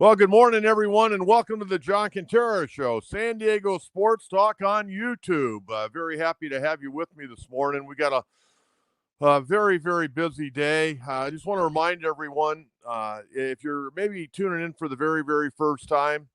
Well, good morning, everyone, and welcome to the John Kentera Show, San Diego Sports Talk on YouTube. Very happy to have you with me this morning. We got a very, very busy day. I just want to remind everyone, if you're maybe tuning in for the very, very first time,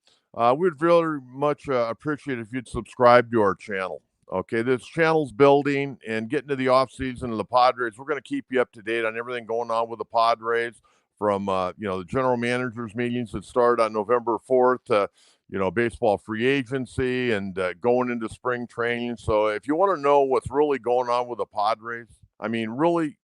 we'd very much appreciate if you'd subscribe to our channel. Okay, this channel's building and getting to the offseason of the Padres. We're going to keep you up to date on everything going on with the Padres, from the general managers meetings that start on November 4th to baseball free agency and going into spring training. So if you want to know what's really going on with the Padres, really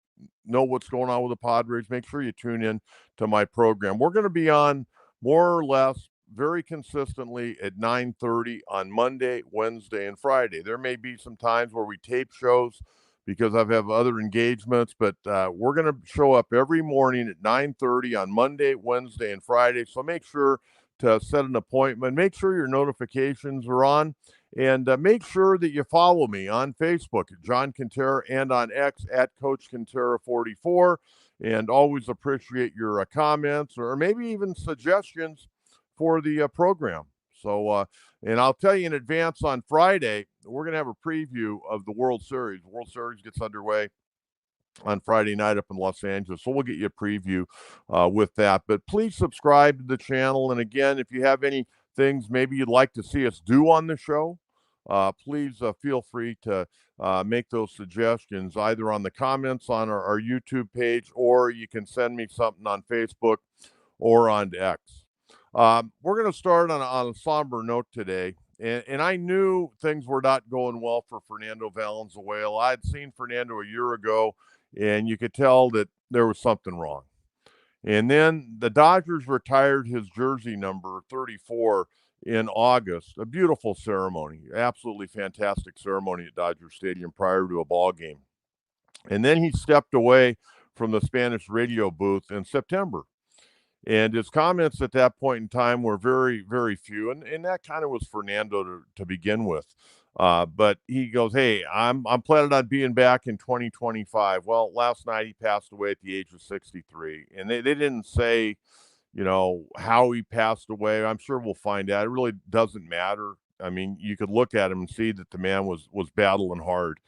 know what's going on with the Padres, make sure you tune in to my program. We're going to be on more or less very consistently at 9:30 on Monday, Wednesday, and Friday. There may be some times where we tape shows because I have other engagements, but we're going to show up every morning at 9:30 on Monday, Wednesday, and Friday. So make sure to set an appointment. Make sure your notifications are on, and make sure that you follow me on Facebook at John Kentera and on X at Coach Kentera 44. And always appreciate your comments or maybe even suggestions for the program. So, and I'll tell you in advance, on Friday, we're going to have a preview of the World Series. The World Series gets underway on Friday night up in Los Angeles. So we'll get you a preview with that. But please subscribe to the channel. And again, if you have any things maybe you'd like to see us do on the show, please feel free to make those suggestions either on the comments on our YouTube page, or you can send me something on Facebook or on X. We're going to start on a somber note today. And I knew things were not going well for Fernando Valenzuela. I'd seen Fernando a year ago, and you could tell that there was something wrong. And then the Dodgers retired his jersey number 34 in August. A beautiful ceremony, absolutely fantastic ceremony at Dodger Stadium prior to a ball game. And then he stepped away from the Spanish radio booth in September. And his comments at that point in time were very, very few. And that kind of was Fernando to begin with. But he goes, hey, I'm planning on being back in 2025. Well, last night he passed away at the age of 63. And they didn't say, how he passed away. I'm sure we'll find out. It really doesn't matter. I mean, you could look at him and see that the man was battling hard.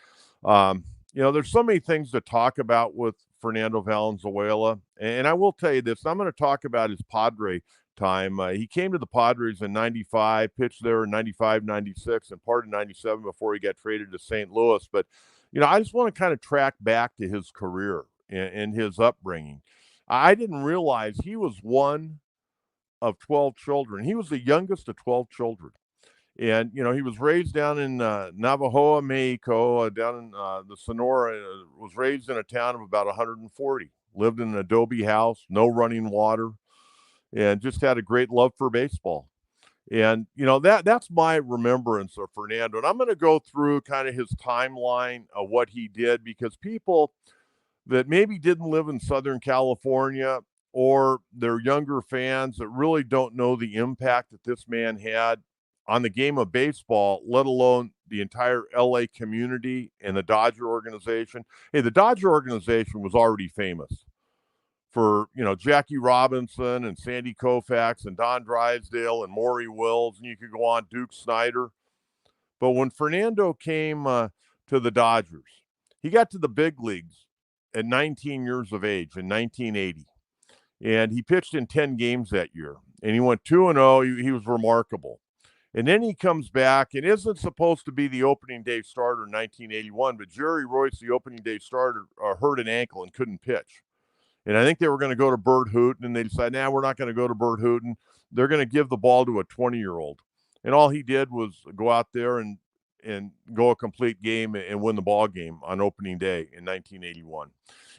There's so many things to talk about with Fernando Valenzuela. And I will tell you this, I'm going to talk about his Padre time. He came to the Padres in 95, pitched there in 95, 96, and part of 97 before he got traded to St. Louis. But, I just want to kind of track back to his career and his upbringing. I didn't realize he was one of 12 children. He was the youngest of 12 children. And, he was raised down in Navajo, Mexico, down in the Sonora, was raised in a town of about 140, lived in an adobe house, no running water, and just had a great love for baseball. And, that's my remembrance of Fernando. And I'm going to go through kind of his timeline of what he did, because people that maybe didn't live in Southern California, or they're younger fans that really don't know the impact that this man had on the game of baseball, let alone the entire LA community and the Dodger organization. Hey, the Dodger organization was already famous for, Jackie Robinson and Sandy Koufax and Don Drysdale and Maury Wills, and you could go on, Duke Snider. But when Fernando came to the Dodgers, he got to the big leagues at 19 years of age in 1980. And he pitched in 10 games that year. And he went 2-0. He was remarkable. And then he comes back and isn't supposed to be the opening day starter in 1981, but Jerry Royce, the opening day starter, hurt an ankle and couldn't pitch. And I think they were going to go to Bert Hooton, and they decided, we're not going to go to Bert Hooton. They're going to give the ball to a 20-year-old. And all he did was go out there and go a complete game and win the ball game on opening day in 1981.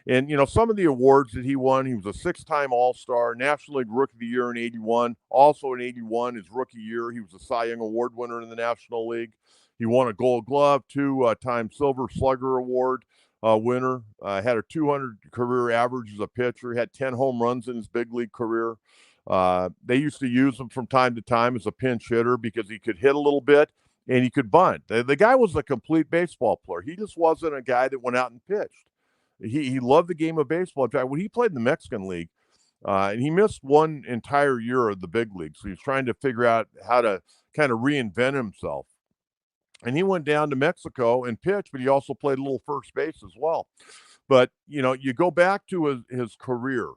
And, some of the awards that he won, he was a 6-time All-Star, National League Rookie of the Year in 81. Also in 81, his rookie year, he was a Cy Young Award winner in the National League. He won a Gold Glove, 2-time Silver Slugger Award winner, had a 200 career average as a pitcher, had 10 home runs in his big league career. They used to use him from time to time as a pinch hitter because he could hit a little bit and he could bunt. The guy was a complete baseball player. He just wasn't a guy that went out and pitched. He loved the game of baseball. In fact, when he played in the Mexican League, And he missed one entire year of the big leagues. So he's trying to figure out how to kind of reinvent himself. And he went down to Mexico and pitched, but he also played a little first base as well. But, you go back to his career,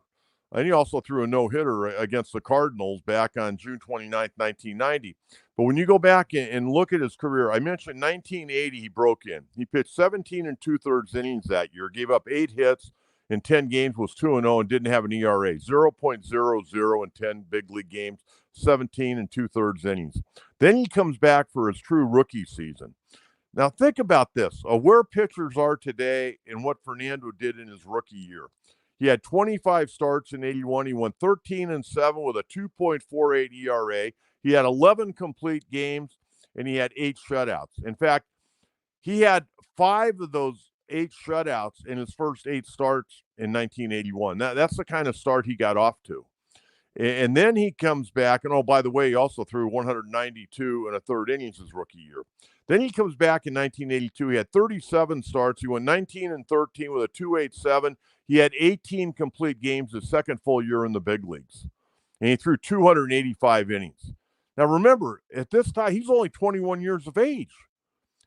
and he also threw a no-hitter against the Cardinals back on June 29th, 1990. But when you go back and look at his career, I mentioned 1980 he broke in. He pitched 17 and two-thirds innings that year, gave up 8 hits in 10 games, was 2-0, and didn't have an ERA. 0.00 in 10 big league games, 17 and two-thirds innings. Then he comes back for his true rookie season. Now, think about this, where pitchers are today and what Fernando did in his rookie year. He had 25 starts in 81. He went 13-7 with a 2.48 ERA. He had 11 complete games, and he had 8 shutouts. In fact, he had 5 of those 8 shutouts in his first 8 starts in 1981. That's the kind of start he got off to. And then he comes back, and by the way, he also threw 192 and a third innings his rookie year. Then he comes back in 1982. He had 37 starts. He went 19-13 with a 2.87. He had 18 complete games his second full year in the big leagues. And he threw 285 innings. Now remember, at this time, he's only 21 years of age.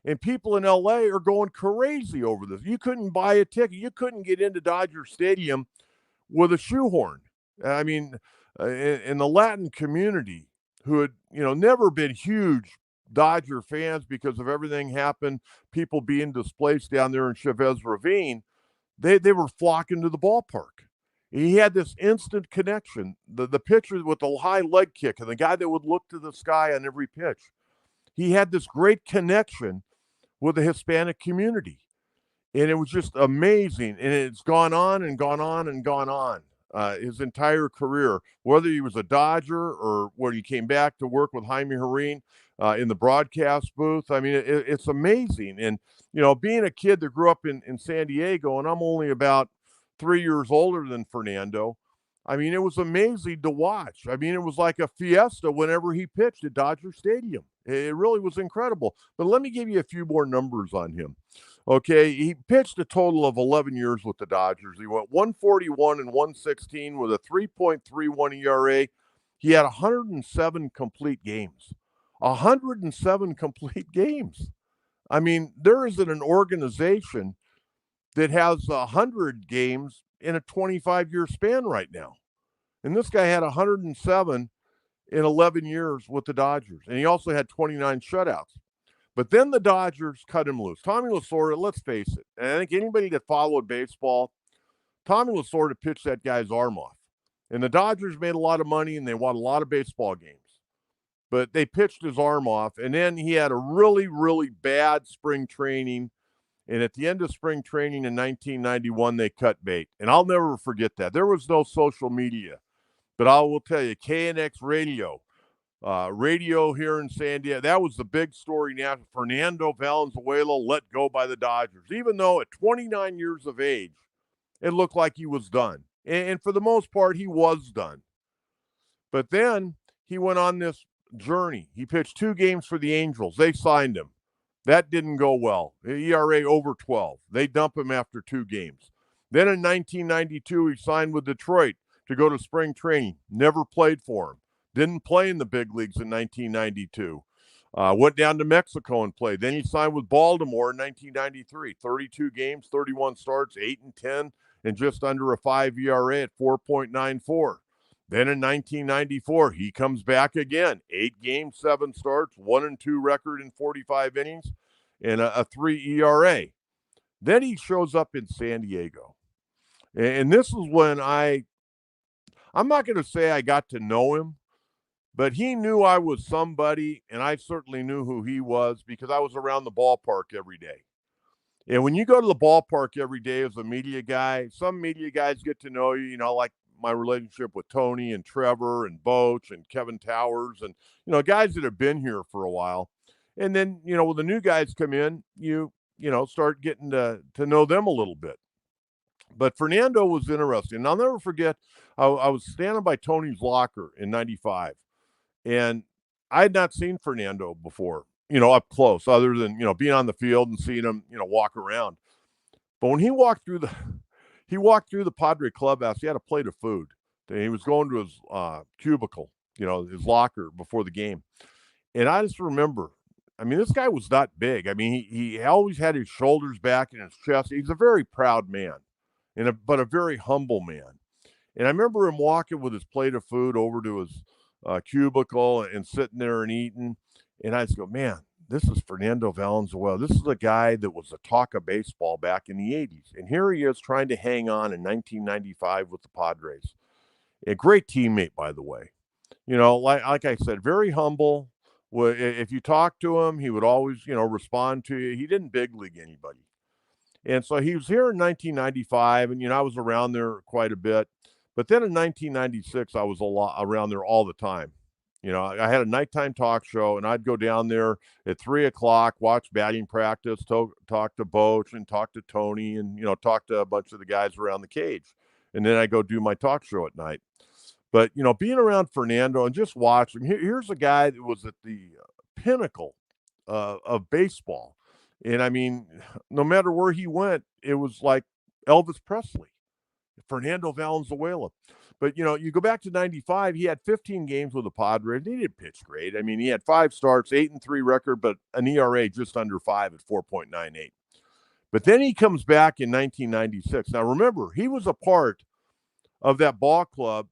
And people in LA are going crazy over this. You couldn't buy a ticket. You couldn't get into Dodger Stadium with a shoehorn. I mean, in the Latin community, who had, never been huge Dodger fans because of everything happened, people being displaced down there in Chavez Ravine, they were flocking to the ballpark. He had this instant connection. The pitcher with the high leg kick and the guy that would look to the sky on every pitch. He had this great connection with the Hispanic community. And it was just amazing. And it's gone on and gone on and gone on. His entire career, whether he was a Dodger or when he came back to work with Jaime Jarrín in the broadcast booth. I mean, it's amazing. And, being a kid that grew up in San Diego, and I'm only about 3 years older than Fernando, I mean, it was amazing to watch. I mean, it was like a fiesta whenever he pitched at Dodger Stadium. It really was incredible. But let me give you a few more numbers on him. Okay, he pitched a total of 11 years with the Dodgers. He went 141 and 116 with a 3.31 ERA. He had 107 complete games. 107 complete games. I mean, there isn't an organization that has 100 games in a 25-year span right now. And this guy had 107 in 11 years with the Dodgers. And he also had 29 shutouts. But then the Dodgers cut him loose. Tommy Lasorda, let's face it, and I think anybody that followed baseball, Tommy Lasorda pitched that guy's arm off. And the Dodgers made a lot of money, and they won a lot of baseball games. But they pitched his arm off, and then he had a really, really bad spring training. And at the end of spring training in 1991, they cut bait. And I'll never forget that. There was no social media. But I will tell you, KNX Radio, radio here in San Diego, that was the big story now. Fernando Valenzuela let go by the Dodgers, even though at 29 years of age, it looked like he was done. And for the most part, he was done. But then he went on this journey. He pitched 2 games for the Angels. They signed him. That didn't go well. ERA over 12. They dump him after 2 games. Then in 1992, he signed with Detroit to go to spring training. Never played for him. Didn't play in the big leagues in 1992. Went down to Mexico and played. Then he signed with Baltimore in 1993. 32 games, 31 starts, 8-10, and just under a 5 ERA at 4.94. Then in 1994, he comes back again. 8 games, 7 starts, 1-2 record in 45 innings, and a 3 ERA. Then he shows up in San Diego. And this is when I'm not going to say I got to know him, but he knew I was somebody, and I certainly knew who he was because I was around the ballpark every day. And when you go to the ballpark every day as a media guy, some media guys get to know you, like my relationship with Tony and Trevor and Boach and Kevin Towers and, guys that have been here for a while. And then, when the new guys come in, you start getting to know them a little bit. But Fernando was interesting. And I'll never forget, I was standing by Tony's locker in 95. And I had not seen Fernando before, up close, other than, being on the field and seeing him, walk around. But when he walked through the Padre clubhouse, he had a plate of food. He was going to his cubicle, his locker before the game. And I just remember, I mean, this guy was not big. I mean, he always had his shoulders back and his chest. He's a very proud man, but a very humble man. And I remember him walking with his plate of food over to his cubicle and sitting there and eating. And I just go, man, this is Fernando Valenzuela. This is a guy that was the talk of baseball back in the 80s. And here he is trying to hang on in 1995 with the Padres. A great teammate, by the way. Like I said, very humble. If you talk to him, he would always, respond to you. He didn't big league anybody. And so he was here in 1995, and, I was around there quite a bit. But then in 1996, I was around there all the time. I had a nighttime talk show, and I'd go down there at 3 o'clock, watch batting practice, talk to Boch and talk to Tony and, talk to a bunch of the guys around the cage. And then I go do my talk show at night. But, being around Fernando and just watching, here's a guy that was at the pinnacle of baseball. And, I mean, no matter where he went, it was like Elvis Presley, Fernando Valenzuela. But, you go back to 95, he had 15 games with the Padres. He didn't pitch great. I mean, he had 5 starts, 8-3 record, but an ERA just under 5 at 4.98. But then he comes back in 1996. Now, remember, he was a part of that ball club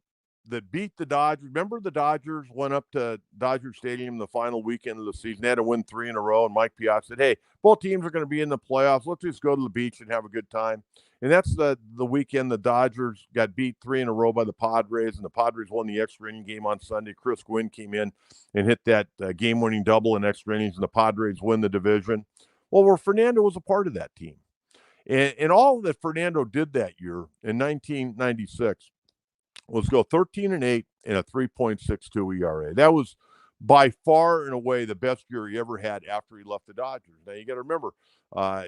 that beat the Dodgers. Remember the Dodgers went up to Dodger Stadium the final weekend of the season. They had to win 3 in a row, and Mike Piazza said, hey, both teams are going to be in the playoffs. Let's just go to the beach and have a good time. And that's the weekend the Dodgers got beat 3 in a row by the Padres, and the Padres won the extra inning game on Sunday. Chris Gwynn came in and hit that game-winning double in extra innings, and the Padres win the division. Well, Fernando was a part of that team. And all that Fernando did that year in 1996 was go 13-8 and a 3.62 ERA. That was by far and away the best year he ever had after he left the Dodgers. Now, you got to remember,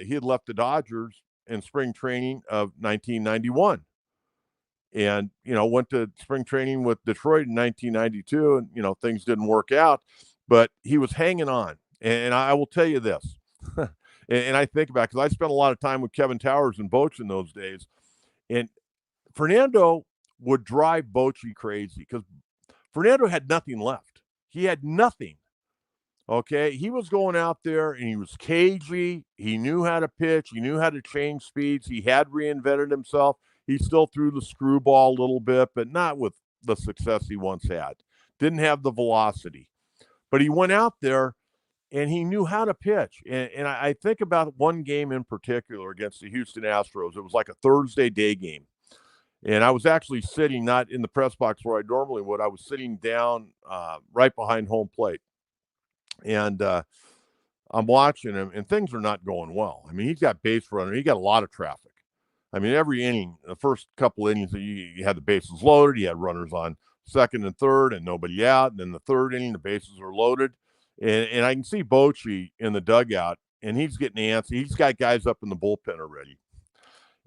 he had left the Dodgers in spring training of 1991 and, went to spring training with Detroit in 1992 and, things didn't work out, but he was hanging on. And I will tell you this, and I think about it because I spent a lot of time with Kevin Towers and Boch in those days, and Fernando would drive Bochy crazy because Fernando had nothing left. He had nothing. Okay. He was going out there and he was cagey. He knew how to pitch. He knew how to change speeds. He had reinvented himself. He still threw the screwball a little bit, but not with the success he once had. Didn't have the velocity. But he went out there and he knew how to pitch. And I think about one game in particular against the Houston Astros. It was like a Thursday day game. And I was actually sitting not in the press box where I normally would. I was sitting down right behind home plate. And I'm watching him, and things are not going well. I mean, he's got base runner. He got a lot of traffic. I mean, every inning, the first couple innings, you had the bases loaded. You had runners on second and third and nobody out. And then the third inning, the bases are loaded. And I can see Bochy in the dugout, and he's getting antsy. He's got guys up in the bullpen already.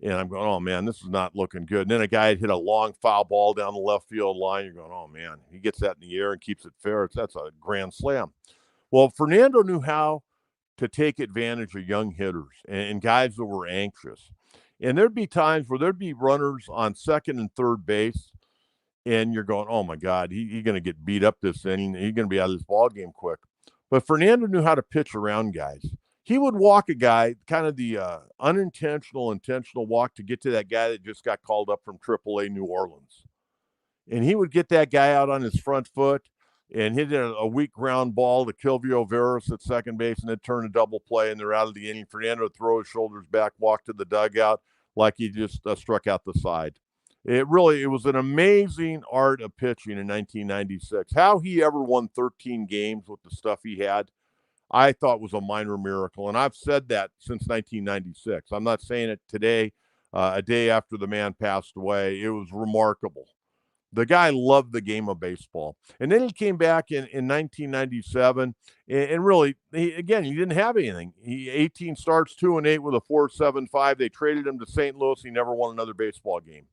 And I'm going, oh, man, this is not looking good. And then a guy had hit a long foul ball down the left field line. You're going, oh, man, he gets that in the air and keeps it fair. That's a grand slam. Well, Fernando knew how to take advantage of young hitters and guys that were anxious. And there'd be times where there'd be runners on second and third base, and you're going, oh, my God, he's going to get beat up this inning. He's going to be out of this ball game quick. But Fernando knew how to pitch around guys. He would walk a guy, kind of the intentional walk to get to that guy that just got called up from AAA New Orleans. And he would get that guy out on his front foot and hit a weak ground ball to Kilvio Veras at second base, and then turn a double play, and they're out of the inning. Fernando would throw his shoulders back, walk to the dugout like he just struck out the side. It was an amazing art of pitching in 1996. How he ever won 13 games with the stuff he had, I thought was a minor miracle. And I've said that since 1996. I'm not saying it today, a day after the man passed away. It was remarkable. The guy loved the game of baseball. And then he came back in 1997, and really, he didn't have anything. He 18 starts, 2-8 with a 4.75. They traded him to St. Louis. He never won another baseball game.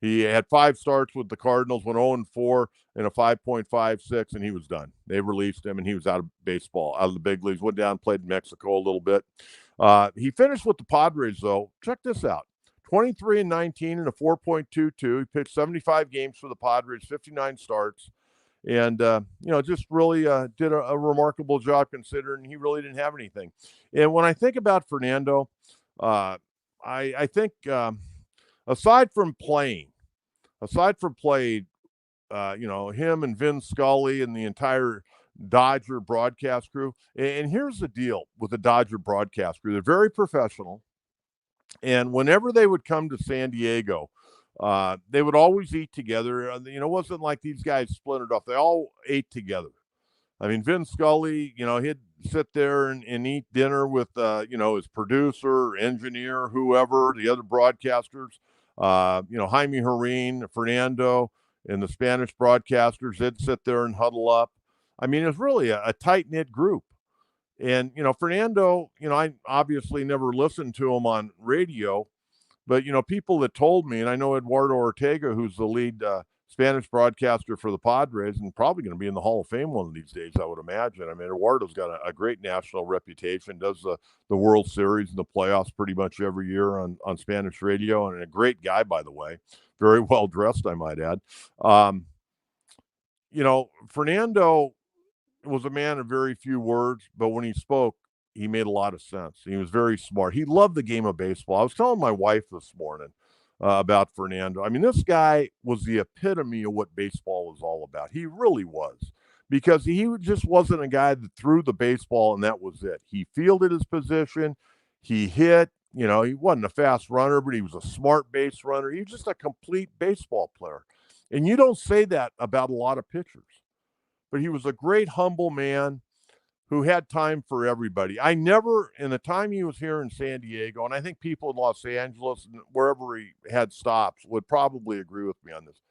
He had 5 starts with the Cardinals, went 0-4 and a 5.56, and he was done. They released him, and he was out of baseball, out of the big leagues. Went down, played in Mexico a little bit. He finished with the Padres, though. Check this out. 23-19 and a 4.22. He pitched 75 games for the Padres, 59 starts. And, just really did a remarkable job considering he really didn't have anything. And when I think about Fernando, I think aside from playing, him and Vin Scully and the entire Dodger broadcast crew. And here's the deal with the Dodger broadcast crew. They're very professional. And whenever they would come to San Diego, they would always eat together. It wasn't like these guys splintered off. They all ate together. I mean, Vin Scully, he'd sit there and eat dinner with, his producer, engineer, whoever, the other broadcasters, Jaime Herrin, Fernando, and the Spanish broadcasters. They'd sit there and huddle up. I mean, it was really a tight-knit group. And, Fernando, I obviously never listened to him on radio, but, people that told me, and I know Eduardo Ortega, who's the lead Spanish broadcaster for the Padres and probably going to be in the Hall of Fame one of these days, I would imagine. I mean, Eduardo's got a great national reputation, does the World Series and the playoffs pretty much every year on Spanish radio, and a great guy, by the way. Very well dressed, I might add. Fernando was a man of very few words, but when he spoke, he made a lot of sense. He was very smart. He loved the game of baseball. I was telling my wife this morning about Fernando. I mean, this guy was the epitome of what baseball was all about. He really was, because he just wasn't a guy that threw the baseball and that was it. He fielded his position. He hit. He wasn't a fast runner, but he was a smart base runner. He was just a complete baseball player. And you don't say that about a lot of pitchers. But he was a great, humble man who had time for everybody. I never, in the time he was here in San Diego, and I think people in Los Angeles and wherever he had stops would probably agree with me on this,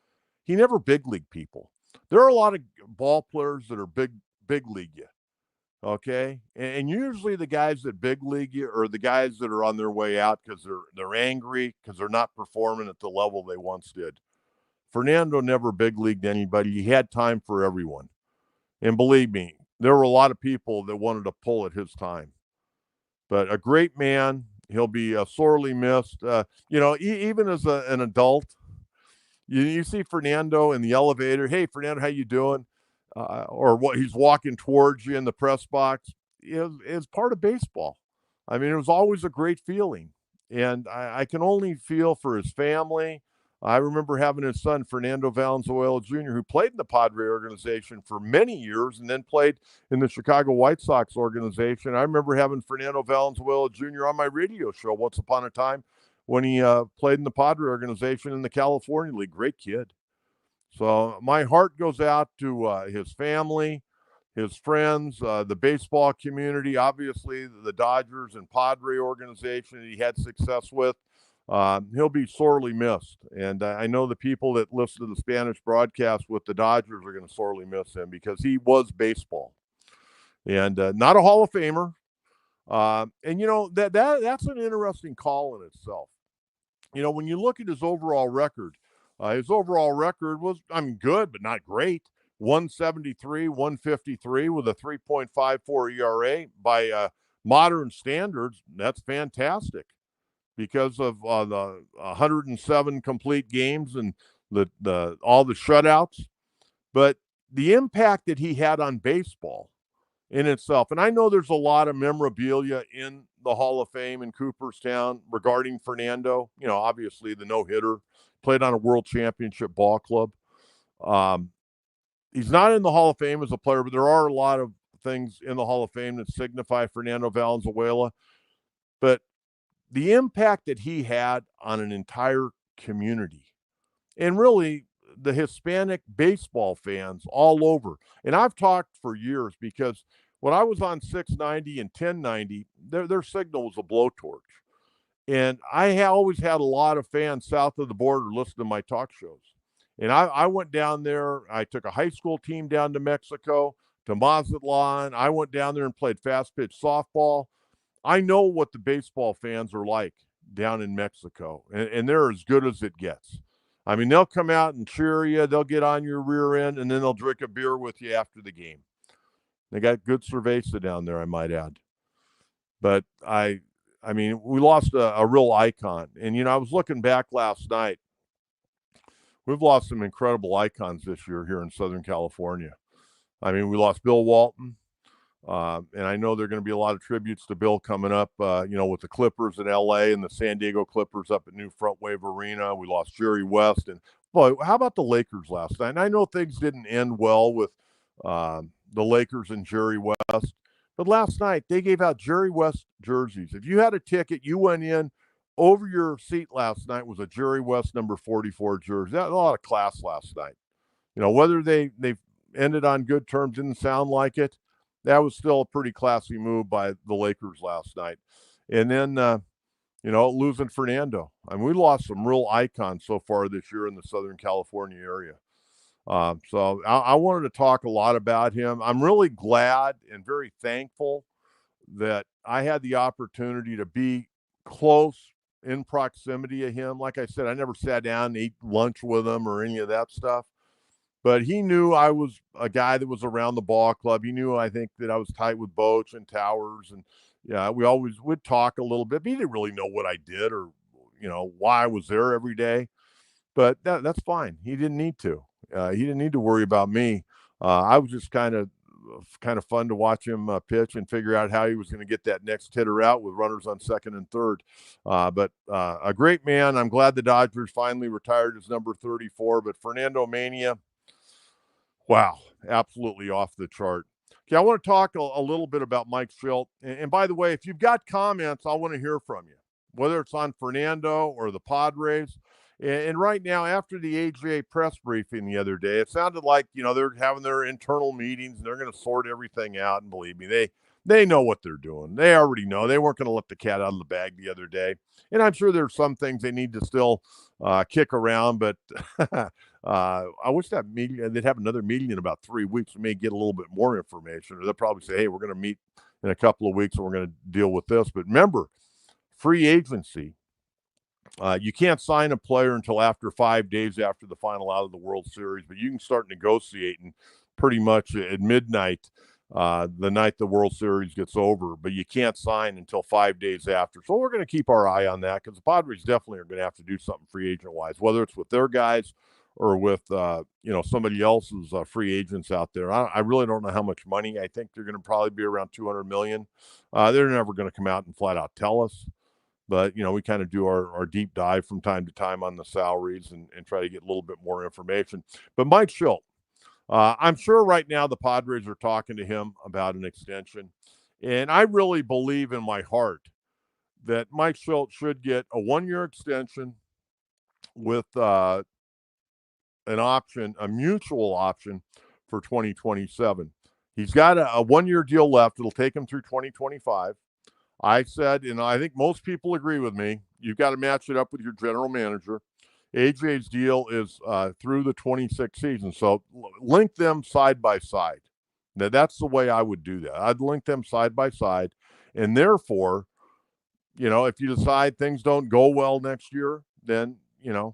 he never big league people. There are a lot of ball players that are big league you, okay? And usually the guys that big league you are the guys that are on their way out because they're angry because they're not performing at the level they once did. Fernando never big leagued anybody. He had time for everyone. And believe me, there were a lot of people that wanted to pull at his time. But a great man. He'll be sorely missed. Even as an adult, you see Fernando in the elevator. Hey, Fernando, how you doing? Or what he's walking towards you in the press box. It's part of baseball. I mean, it was always a great feeling. And I can only feel for his family. I remember having his son, Fernando Valenzuela Jr., who played in the Padre organization for many years and then played in the Chicago White Sox organization. I remember having Fernando Valenzuela Jr. on my radio show once upon a time when he played in the Padre organization in the California League. Great kid. So my heart goes out to his family, his friends, the baseball community, obviously the Dodgers and Padre organization that he had success with. He'll be sorely missed. And I know the people that listen to the Spanish broadcast with the Dodgers are going to sorely miss him because he was baseball. And not a Hall of Famer. That's an interesting call in itself. When you look at his overall record was, good, but not great. 173, 153 with a 3.54 ERA. By modern standards, that's fantastic. Because of the 107 complete games and the all the shutouts. But the impact that he had on baseball in itself, and I know there's a lot of memorabilia in the Hall of Fame in Cooperstown regarding Fernando. Obviously the no-hitter, played on a world championship ball club. He's not in the Hall of Fame as a player, but there are a lot of things in the Hall of Fame that signify Fernando Valenzuela. But the impact that he had on an entire community and really the Hispanic baseball fans all over. And I've talked for years because when I was on 690 and 1090, their signal was a blowtorch. And I always had a lot of fans south of the border listen to my talk shows. And I went down there. I took a high school team down to Mexico, to Mazatlan. I went down there and played fast pitch softball. I know what the baseball fans are like down in Mexico, and they're as good as it gets. I mean, they'll come out and cheer you. They'll get on your rear end, and then they'll drink a beer with you after the game. They got good cerveza down there, I might add. But I I mean, we lost a real icon. And, I was looking back last night. We've lost some incredible icons this year here in Southern California. I mean, we lost Bill Walton. And I know there are going to be a lot of tributes to Bill coming up, with the Clippers in L.A. and the San Diego Clippers up at New Front Wave Arena. We lost Jerry West. And, boy, how about the Lakers last night? And I know things didn't end well with the Lakers and Jerry West. But last night, they gave out Jerry West jerseys. If you had a ticket, you went in, over your seat last night was a Jerry West number 44 jersey. That was a lot of class last night. Whether they ended on good terms didn't sound like it. That was still a pretty classy move by the Lakers last night. And then, losing Fernando. I mean, we lost some real icons so far this year in the Southern California area. So I wanted to talk a lot about him. I'm really glad and very thankful that I had the opportunity to be close in proximity of him. Like I said, I never sat down and ate lunch with him or any of that stuff. But he knew I was a guy that was around the ball club. He knew, I think, that I was tight with Boach and Towers. And, we always would talk a little bit. But he didn't really know what I did or, why I was there every day. But that's fine. He didn't need to. He didn't need to worry about me. I was just kind of fun to watch him pitch and figure out how he was going to get that next hitter out with runners on second and third. But a great man. I'm glad the Dodgers finally retired his number 34. But Fernando Mania, wow, absolutely off the chart. Okay, I want to talk a little bit about Mike Shildt. And by the way, if you've got comments, I want to hear from you, whether it's on Fernando or the Padres. And right now, after the AJ press briefing the other day, it sounded like, they're having their internal meetings and they're going to sort everything out. And believe me, they know what they're doing. They already know. They weren't going to let the cat out of the bag the other day. And I'm sure there's some things they need to still kick around. But I wish that meeting, they'd have another meeting in about 3 weeks. We may get a little bit more information. Or they'll probably say, hey, we're going to meet in a couple of weeks and we're going to deal with this. But remember, free agency. You can't sign a player until after 5 days after the final out of the World Series, but you can start negotiating pretty much at midnight the night the World Series gets over, but you can't sign until 5 days after. So we're going to keep our eye on that because the Padres definitely are going to have to do something free agent-wise, whether it's with their guys or with, somebody else's free agents out there. I really don't know how much money. I think they're going to probably be around $200 million. They're never going to come out and flat out tell us. But, we kind of do our deep dive from time to time on the salaries and try to get a little bit more information. But Mike Shildt, I'm sure right now the Padres are talking to him about an extension. And I really believe in my heart that Mike Shildt should get a 1-year extension with an option, a mutual option for 2027. He's got a 1-year deal left. It'll take him through 2025. I said, and I think most people agree with me, you've got to match it up with your general manager. AJ's deal is through the 26th season. So link them side by side. Now, that's the way I would do that. I'd link them side by side. And therefore, if you decide things don't go well next year, then, you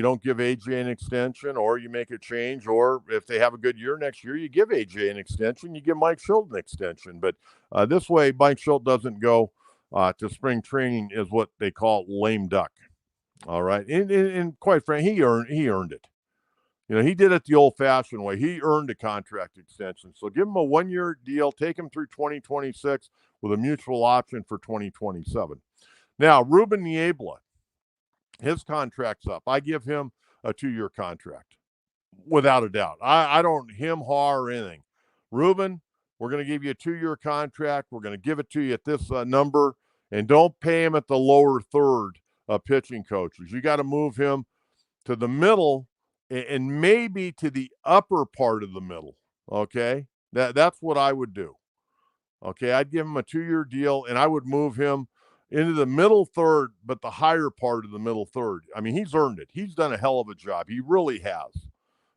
don't give AJ an extension or you make a change, or if they have a good year next year, you give AJ an extension, you give Mike Shildt an extension. But this way, Mike Shildt doesn't go to spring training is what they call lame duck. All right. And quite frankly, he earned it. He did it the old fashioned way. He earned a contract extension. So give him a 1-year deal, take him through 2026 with a mutual option for 2027. Now, Ruben Niebla, his contract's up. I give him a 2-year contract, without a doubt. I don't haw or anything. Ruben, we're going to give you a 2-year contract. We're going to give it to you at this number, and don't pay him at the lower third of pitching coaches. You got to move him to the middle and maybe to the upper part of the middle, okay? That's what I would do, okay? I'd give him a 2-year deal, and I would move him into the middle third, but the higher part of the middle third. I mean, he's earned it. He's done a hell of a job. He really has.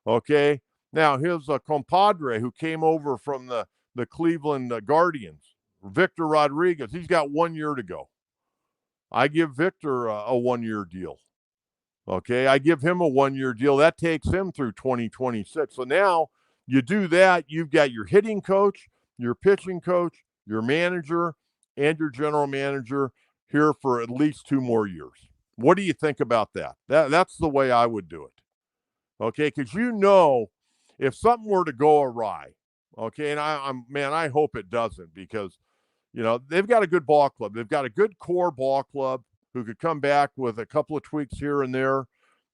Okay. Now, his compadre who came over from the Cleveland Guardians, Victor Rodriguez, he's got 1 year to go. I give Victor a 1-year deal. Okay. I give him a 1-year deal. That takes him through 2026. So now you do that. You've got your hitting coach, your pitching coach, your manager, and your general manager here for at least 2 more years. What do you think about that? That's the way I would do it. Okay, because if something were to go awry, okay, and I hope it doesn't, because they've got a good ball club. They've got a good core ball club who could come back with a couple of tweaks here and there.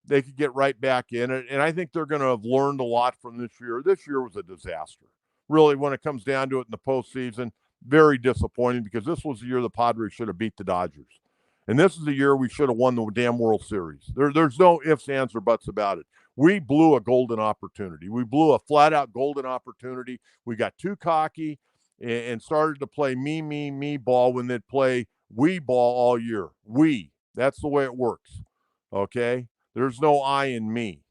They could get right back in it. And I think they're going to have learned a lot from this year. This year was a disaster. Really, when it comes down to it in the postseason, very disappointing, because this was the year the Padres should have beat the Dodgers. And this is the year we should have won the damn World Series. There's no ifs, ands, or buts about it. We blew a golden opportunity. We blew a flat-out golden opportunity. We got too cocky and started to play me ball when they'd play we ball all year. We. That's the way it works. Okay? There's no I in me.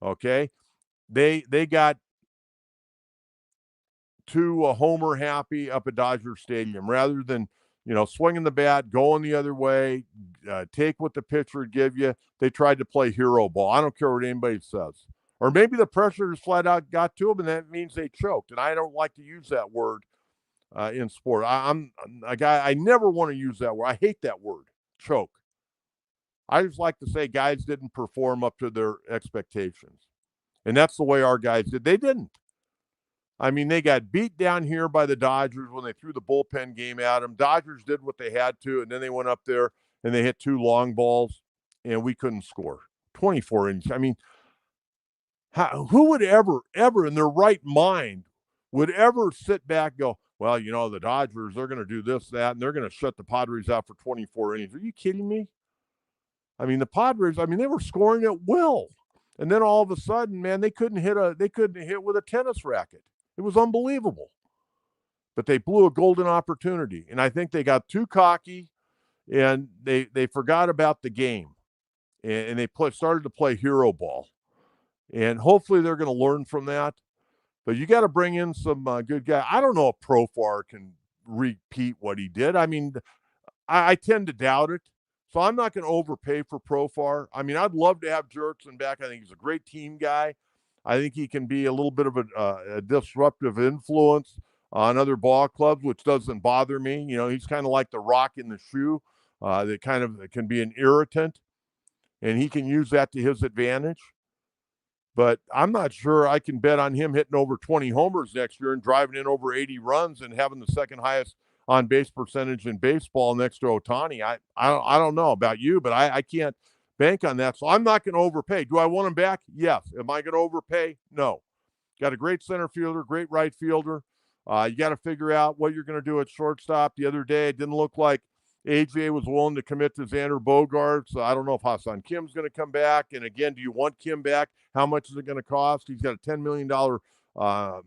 Okay? They got too homer happy up at Dodger Stadium, rather than swinging the bat, going the other way, take what the pitcher would give you. They tried to play hero ball. I don't care what anybody says. Or maybe the pressure just flat out got to them, and that means they choked. And I don't like to use that word in sport. I'm a guy, I never want to use that word. I hate that word, choke. I just like to say guys didn't perform up to their expectations. And that's the way our guys did. They didn't. I mean, they got beat down here by the Dodgers when they threw the bullpen game at them. Dodgers did what they had to, and then they went up there and they hit 2 long balls, and we couldn't score. 24 innings. I mean, who would ever in their right mind would ever sit back and go, well, the Dodgers, they're going to do this, that, and they're going to shut the Padres out for 24 innings. Are you kidding me? I mean, the Padres, they were scoring at will. And then all of a sudden, man, they couldn't hit with a tennis racket. It was unbelievable. But they blew a golden opportunity. And I think they got too cocky, and they forgot about the game. And they started to play hero ball. And hopefully they're going to learn from that. But you got to bring in some good guys. I don't know if Profar can repeat what he did. I tend to doubt it. So I'm not going to overpay for Profar. I'd love to have Jurickson back. I think he's a great team guy. I think he can be a little bit of a disruptive influence on other ball clubs, which doesn't bother me. He's kind of like the rock in the shoe that kind of can be an irritant, and he can use that to his advantage. But I'm not sure I can bet on him hitting over 20 homers next year and driving in over 80 runs and having the second highest on base percentage in baseball next to Ohtani. I don't know about you, but I can't bank on that. So I'm not going to overpay. Do I want him back? Yes. Am I going to overpay? No. Got a great center fielder, great right fielder. You got to figure out what you're going to do at shortstop. The other day, it didn't look like AJ was willing to commit to Xander Bogaerts. I don't know if Hassan Kim's going to come back. And again, do you want Kim back? How much is it going to cost? He's got a $10 million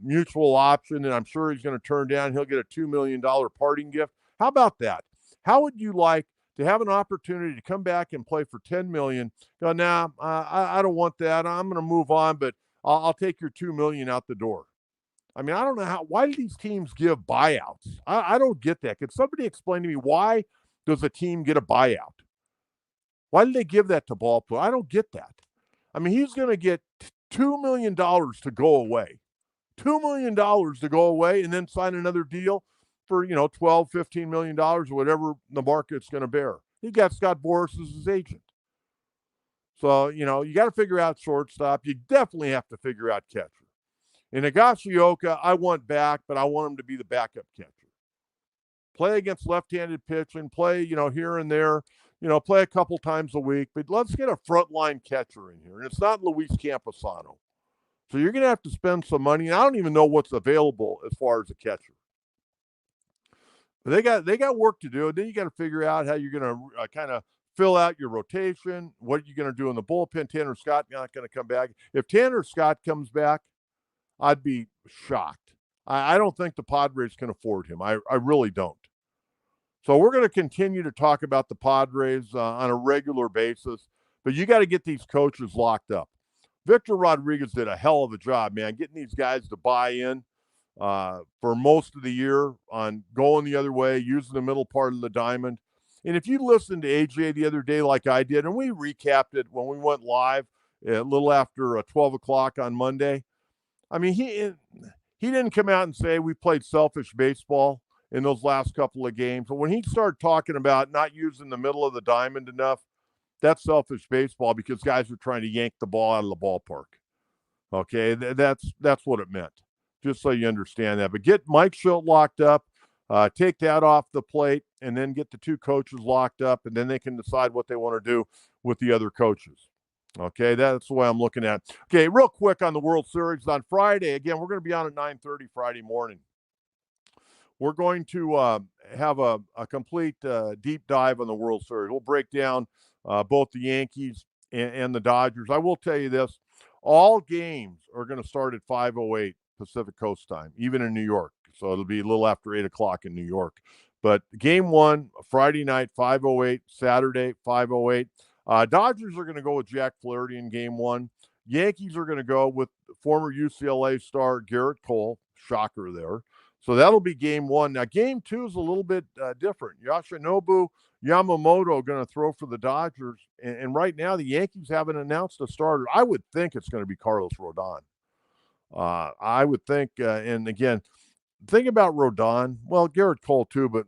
mutual option, and I'm sure he's going to turn down. He'll get a $2 million parting gift. How about that? How would you like to have an opportunity to come back and play for $10 million? Go, I don't want that. I'm going to move on, but I'll take your $2 million out the door. I don't know why do these teams give buyouts? I don't get that. Could somebody explain to me, why does a team get a buyout? Why do they give that to ball players? I don't get that. He's going to get $2 million to go away. $2 million to go away and then sign another deal for, $12, $15 million, or whatever the market's going to bear. He got Scott Boras as his agent. So, you got to figure out shortstop. You definitely have to figure out catcher. And Higashioka, I want back, but I want him to be the backup catcher. Play against left-handed pitching, play, here and there, play a couple times a week. But let's get a frontline catcher in here. And it's not Luis Camposano. So you're going to have to spend some money. And I don't even know what's available as far as a catcher. But they got work to do. And then you got to figure out how you're going to kind of fill out your rotation. What are you going to do in the bullpen? Tanner Scott not going to come back. If Tanner Scott comes back, I'd be shocked. I don't think the Padres can afford him. I really don't. So we're going to continue to talk about the Padres on a regular basis. But you got to get these coaches locked up. Victor Rodriguez did a hell of a job, man, getting these guys to buy in for most of the year on going the other way, using the middle part of the diamond. And if you listened to AJ the other day like I did, and we recapped it when we went live a little after 12 o'clock on Monday, he didn't come out and say we played selfish baseball in those last couple of games. But when he started talking about not using the middle of the diamond enough, that's selfish baseball because guys are trying to yank the ball out of the ballpark. Okay, that's what it meant. Just so you understand that. But get Mike Shildt locked up, take that off the plate, and then get the two coaches locked up, and then they can decide what they want to do with the other coaches. Okay, that's the way I'm looking at it. Okay, real quick on the World Series on Friday. Again, we're going to be on at 9:30 Friday morning. We're going to have a complete deep dive on the World Series. We'll break down both the Yankees and the Dodgers. I will tell you this. All games are going to start at 5:08 Pacific Coast time, even in New York. So it'll be a little after 8 o'clock in New York. But game one, Friday night, 5:08, Saturday, 5:08. Dodgers are going to go with Jack Flaherty in game one. Yankees are going to go with former UCLA star Garrett Cole. Shocker there. So that'll be game one. Now, game two is a little bit different. Yoshinobu Yamamoto going to throw for the Dodgers. And right now, the Yankees haven't announced a starter. I would think it's going to be Carlos Rodon. I would think, and again, think about Rodon. Well, Garrett Cole too, but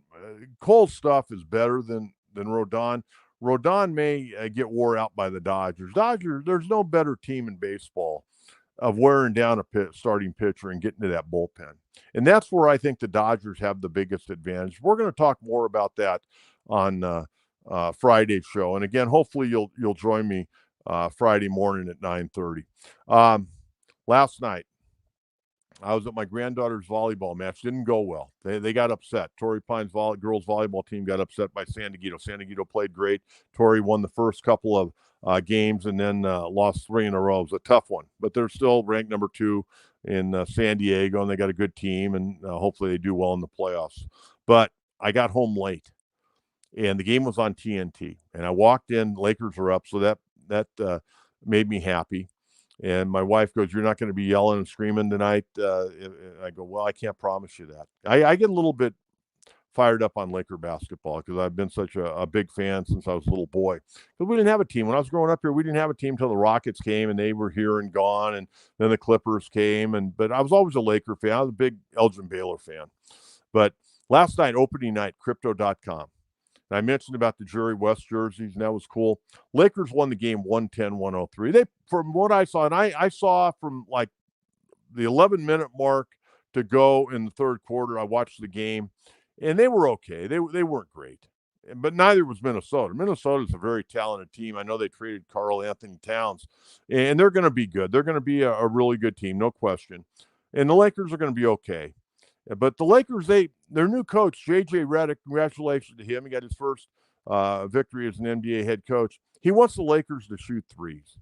Cole's stuff is better than Rodon. Rodon may get wore out by the Dodgers. There's no better team in baseball of wearing down a starting pitcher and getting to that bullpen. And that's where I think the Dodgers have the biggest advantage. We're going to talk more about that on Friday's show. And again, hopefully you'll join me Friday morning at 9:30. Last night, I was at my granddaughter's volleyball match. Didn't go well. They got upset. Torrey Pines girls volleyball team got upset by San Diego. San Diego played great. Torrey won the first couple of games and then lost 3 in a row. It was a tough one, but they're still ranked number 2 in San Diego, and they got a good team, and hopefully they do well in the playoffs. But I got home late, and the game was on TNT, and I walked in. Lakers were up, so that made me happy. And my wife goes, "You're not going to be yelling and screaming tonight?" I go, "Well, I can't promise you that." I get a little bit fired up on Laker basketball because I've been such a big fan since I was a little boy. Because we didn't have a team. When I was growing up here, we didn't have a team until the Rockets came, and they were here and gone, and then the Clippers came. But I was always a Laker fan. I was a big Elgin Baylor fan. But last night, opening night, Crypto.com. And I mentioned about the Jerry West jerseys, and that was cool. Lakers won the game 110-103. They, from what I saw, and I saw from like the 11-minute mark to go in the third quarter, I watched the game, and they were okay. They weren't great, but neither was Minnesota. Minnesota's a very talented team. I know they traded Karl Anthony Towns, and they're going to be good. They're going to be a really good team, no question. And the Lakers are going to be okay. But the Lakers, their new coach, J.J. Redick, congratulations to him. He got his first victory as an NBA head coach. He wants the Lakers to shoot threes.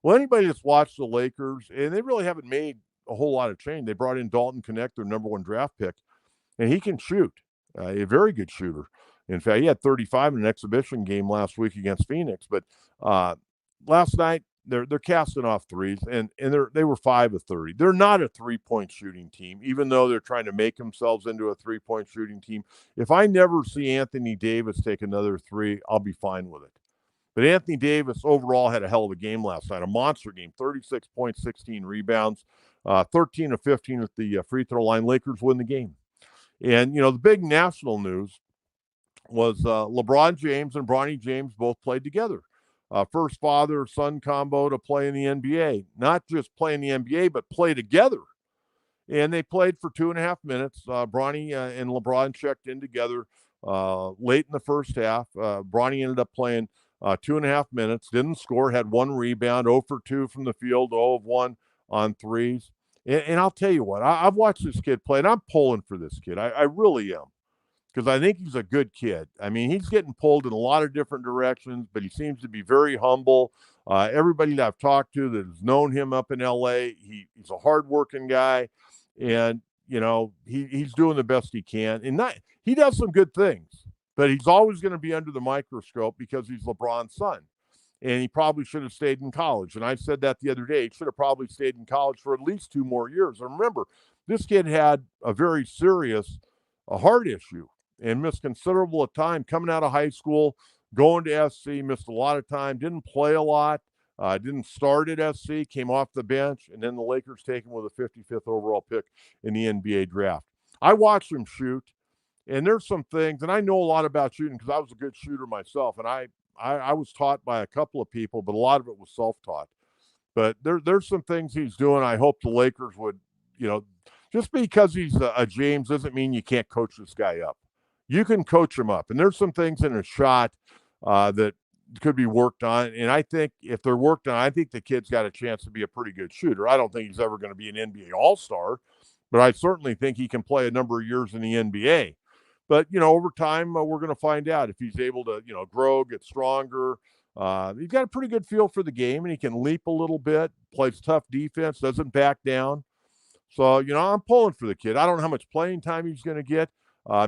Well, anybody that's watched the Lakers, and they really haven't made a whole lot of change. They brought in Dalton Knecht, their number 1 draft pick, and he can shoot. A very good shooter. In fact, he had 35 in an exhibition game last week against Phoenix. But last night, they're casting off threes, and they were 5 of 30. They're not a 3-point shooting team, even though they're trying to make themselves into a 3-point shooting team. If I never see Anthony Davis take another 3, I'll be fine with it. But Anthony Davis overall had a hell of a game last night, a monster game, 36 points, 16 rebounds, 13 of 15 at the free throw line. Lakers win the game. And, the big national news was LeBron James and Bronny James both played together. First father-son combo to play in the NBA. Not just play in the NBA, but play together. And they played for 2.5 minutes. Bronny and LeBron checked in together late in the first half. Bronny ended up playing 2.5 minutes, didn't score, had 1 rebound, 0 for 2 from the field, 0 of 1 on threes. And I'll tell you what, I've watched this kid play, and I'm pulling for this kid. I really am. Because I think he's a good kid. I mean, he's getting pulled in a lot of different directions, but he seems to be very humble. Everybody that I've talked to that has known him up in L.A., he's a hardworking guy, and he's doing the best he can. And he does some good things, but he's always going to be under the microscope because he's LeBron's son, and he probably should have stayed in college. And I said that the other day. He should have probably stayed in college for at least 2 more years. And remember, this kid had a very serious heart issue and missed considerable of time coming out of high school, going to SC, missed a lot of time, didn't play a lot, didn't start at SC, came off the bench, and then the Lakers take him with a 55th overall pick in the NBA draft. I watched him shoot, And there's some things, and I know a lot about shooting because I was a good shooter myself, and I was taught by a couple of people, but a lot of it was self-taught. But there's some things he's doing. I hope the Lakers would, just because he's a James doesn't mean you can't coach this guy up. You can coach him up, and there's some things in a shot that could be worked on. And I think if they're worked on, I think the kid's got a chance to be a pretty good shooter. I don't think he's ever going to be an NBA All-Star, but I certainly think he can play a number of years in the NBA. But, over time, we're going to find out if he's able to, grow, get stronger. He's got a pretty good feel for the game, and he can leap a little bit, plays tough defense, doesn't back down. So, I'm pulling for the kid. I don't know how much playing time he's going to get.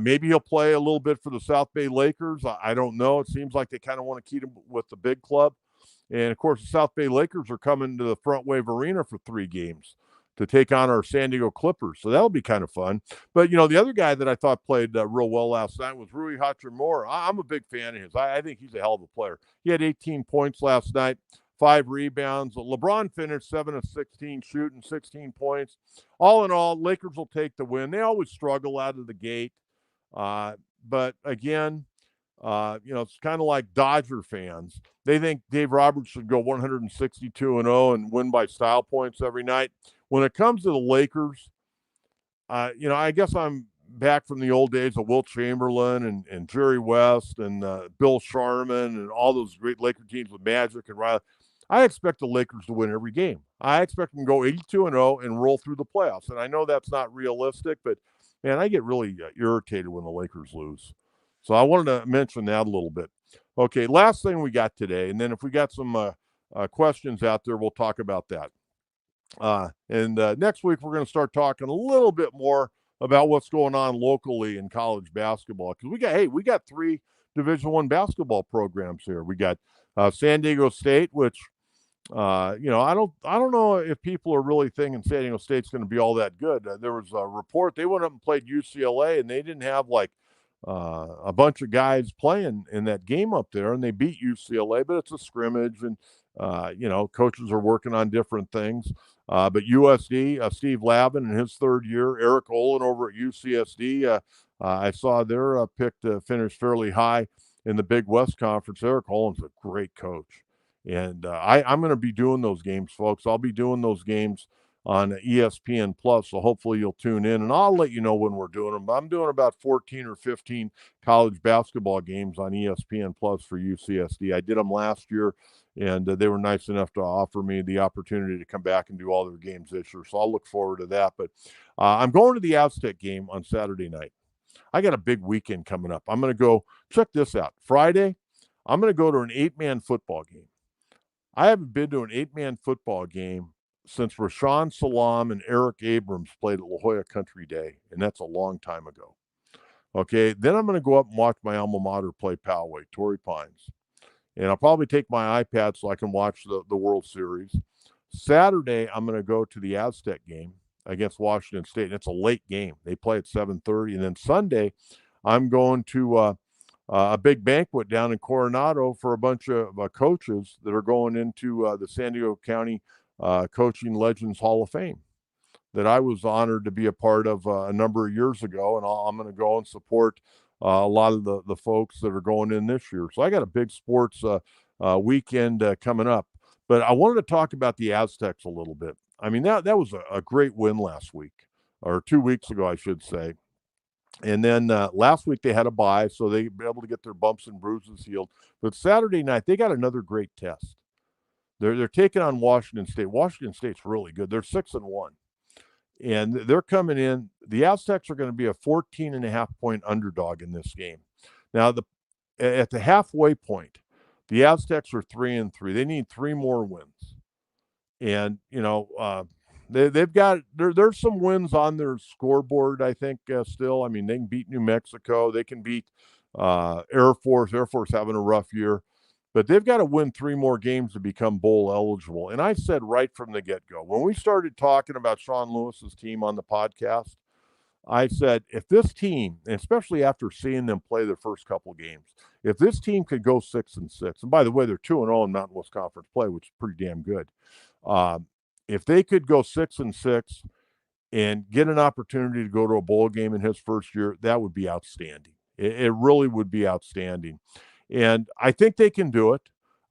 Maybe he'll play a little bit for the South Bay Lakers. I don't know. It seems like they kind of want to keep him with the big club. And, of course, the South Bay Lakers are coming to the Front Wave Arena for 3 games to take on our San Diego Clippers. So that'll be kind of fun. But, the other guy that I thought played real well last night was Rui Hachimura. I'm a big fan of his. I think he's a hell of a player. He had 18 points last night, 5 rebounds. LeBron finished 7 of 16 shooting, 16 points. All in all, Lakers will take the win. They always struggle out of the gate. But, again, it's kind of like Dodger fans. They think Dave Roberts should go 162-0 and win by style points every night. When it comes to the Lakers, I guess I'm back from the old days of Wilt Chamberlain and Jerry West and Bill Sharman and all those great Laker teams with Magic and Riley. I expect the Lakers to win every game. I expect them to go 82-0 and roll through the playoffs. And I know that's not realistic, but, man, I get really irritated when the Lakers lose. So I wanted to mention that a little bit. Okay, last thing we got today, and then if we got some questions out there, we'll talk about that. And next week, we're going to start talking a little bit more about what's going on locally in college basketball. Because we got 3 Division I basketball programs here. We got San Diego State, which, I don't know if people are really thinking San Diego State's going to be all that good. There was a report they went up and played UCLA, and they didn't have a bunch of guys playing in that game up there, and they beat UCLA, but it's a scrimmage, and coaches are working on different things. But USD, Steve Lavin in his 3rd year, Eric Olin over at UCSD, I saw their pick to finish fairly high in the Big West Conference. Eric Olin's a great coach, and I'm going to be doing those games, folks. I'll be doing those games on ESPN Plus, so hopefully you'll tune in, and I'll let you know when we're doing them. I'm doing about 14 or 15 college basketball games on ESPN Plus for UCSD. I did them last year, and they were nice enough to offer me the opportunity to come back and do all their games this year, so I'll look forward to that. But I'm going to the Aztec game on Saturday night. I got a big weekend coming up. I'm going to go, check this out. Friday, I'm going to go to an 8-man football game. I haven't been to an 8-man football game since Rashawn Salam and Eric Abrams played at La Jolla Country Day, and that's a long time ago. Okay, then I'm going to go up and watch my alma mater play Poway, Torrey Pines. And I'll probably take my iPad so I can watch the World Series. Saturday, I'm going to go to the Aztec game against Washington State, and it's a late game. They play at 7:30. And then Sunday, I'm going to a big banquet down in Coronado for a bunch of coaches that are going into the San Diego County Coaching Legends Hall of Fame that I was honored to be a part of a number of years ago. And I'm going to go and support a lot of the folks that are going in this year. So I got a big sports weekend coming up. But I wanted to talk about the Aztecs a little bit. I mean, that was a great win last week, or 2 weeks ago, I should say. And then last week they had a bye, so they were able to get their bumps and bruises healed. But Saturday night, they got another great test. They're taking on Washington State. Washington State's really good. They're 6-1. And they're coming in. The Aztecs are going to be a 14.5-point underdog in this game. Now, at the halfway point, the Aztecs are 3-3. They need 3 more wins. And, they've got there's some wins on their scoreboard, I think, still. I mean, they can beat New Mexico. They can beat Air Force. Air Force having a rough year. But they've got to win 3 more games to become bowl eligible. And I said right from the get-go, when we started talking about Sean Lewis's team on the podcast, I said, if this team, and especially after seeing them play their first couple games, if this team could go 6-6, and by the way, they're 2-0 in Mountain West Conference play, which is pretty damn good. If they could go 6-6 and get an opportunity to go to a bowl game in his first year, that would be outstanding. It really would be outstanding. And I think they can do it.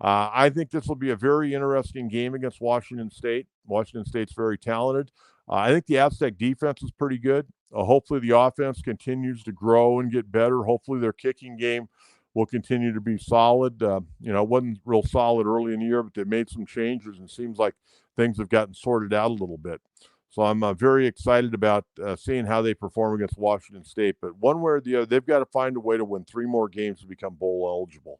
I think this will be a very interesting game against Washington State. Washington State's very talented. I think the Aztec defense is pretty good. Hopefully the offense continues to grow and get better. Hopefully their kicking game will continue to be solid. It wasn't real solid early in the year, but they made some changes and it seems like things have gotten sorted out a little bit. So I'm very excited about seeing how they perform against Washington State. But one way or the other, they've got to find a way to win 3 more games to become bowl eligible.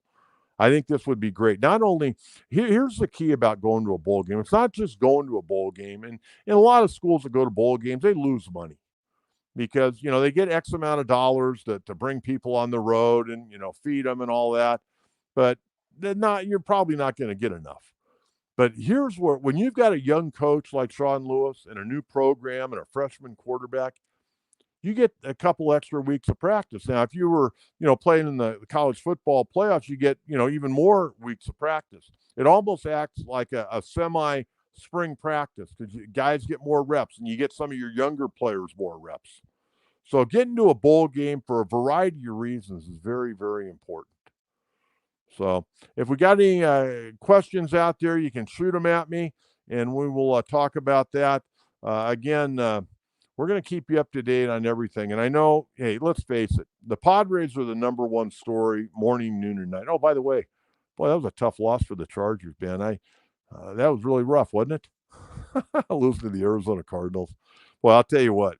I think this would be great. Not only, here's the key about going to a bowl game. It's not just going to a bowl game. And in a lot of schools that go to bowl games, they lose money because, they get X amount of dollars to bring people on the road and, feed them and all that. But you're probably not going to get enough. But here's where, when you've got a young coach like Sean Lewis and a new program and a freshman quarterback, you get a couple extra weeks of practice. Now, if you were, playing in the college football playoffs, you get, even more weeks of practice. It almost acts like a semi-spring practice because guys get more reps and you get some of your younger players more reps. So getting to a bowl game for a variety of reasons is very, very important. So if we got any questions out there, you can shoot them at me, and we will talk about that. Again, we're going to keep you up to date on everything. And I know, hey, let's face it, the Padres are the number one story morning, noon, and night. Oh, by the way, boy, that was a tough loss for the Chargers, Ben. That was really rough, wasn't it? Losing to the Arizona Cardinals. Well, I'll tell you what,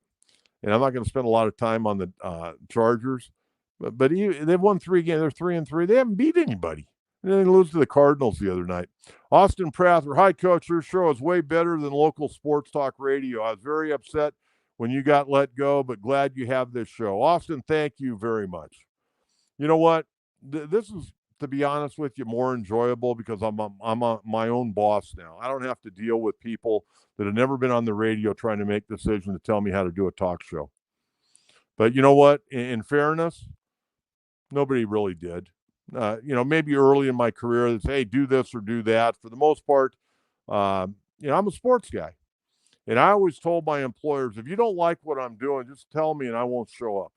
and I'm not going to spend a lot of time on the Chargers, but they've won 3 games. They're 3-3. They haven't beat anybody. And then they lose to the Cardinals the other night. Austin Prather, hi, Coach. Your show is way better than local sports talk radio. I was very upset when you got let go, but glad you have this show. Austin, thank you very much. You know what? This is, to be honest with you, more enjoyable because I'm my own boss now. I don't have to deal with people that have never been on the radio trying to make decisions to tell me how to do a talk show. But you know what? In fairness, nobody really did. Maybe early in my career, they say, hey, do this or do that. For the most part, I'm a sports guy. And I always told my employers, if you don't like what I'm doing, just tell me and I won't show up.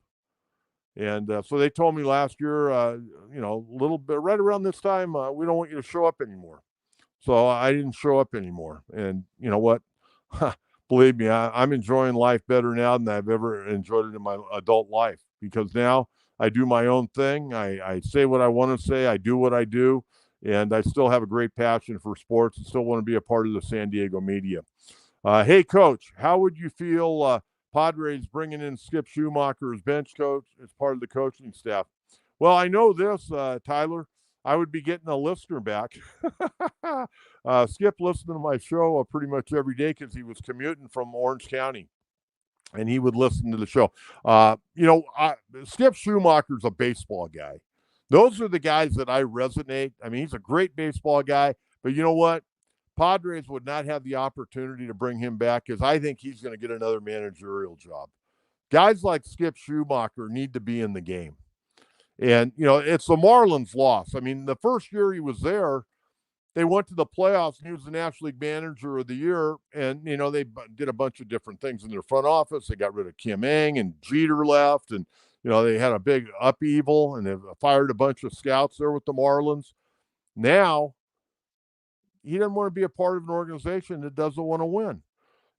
And so they told me last year, a little bit right around this time, we don't want you to show up anymore. So I didn't show up anymore. And you know what? Believe me, I'm enjoying life better now than I've ever enjoyed it in my adult life because now I do my own thing. I say what I want to say. I do what I do. And I still have a great passion for sports and still want to be a part of the San Diego media. Hey, Coach, how would you feel Padres bringing in Skip Schumacher as bench coach as part of the coaching staff? Well, I know this, Tyler. I would be getting a listener back. Skip listened to my show pretty much every day because he was commuting from Orange County. And he would listen to the show. Skip Schumacher's a baseball guy. Those are the guys that I resonate. I mean, he's a great baseball guy. But you know what? Padres would not have the opportunity to bring him back because I think he's going to get another managerial job. Guys like Skip Schumacher need to be in the game. And, it's the Marlins' loss. I mean, the first year he was there, they went to the playoffs and he was the National League Manager of the Year. And, they did a bunch of different things in their front office. They got rid of Kim Ng and Jeter left. And, they had a big upheaval and they fired a bunch of scouts there with the Marlins. Now, he doesn't want to be a part of an organization that doesn't want to win.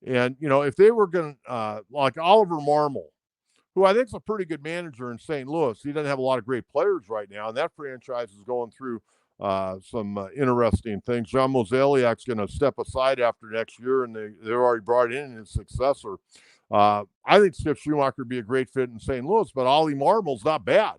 And, if they were going to, like Oliver Marmol, who I think is a pretty good manager in St. Louis, he doesn't have a lot of great players right now. And that franchise is going through some interesting things. John Mozeliak's going to step aside after next year, and they've already brought in his successor. I think Skip Schumacher would be a great fit in St. Louis, but Ollie Marmol's not bad.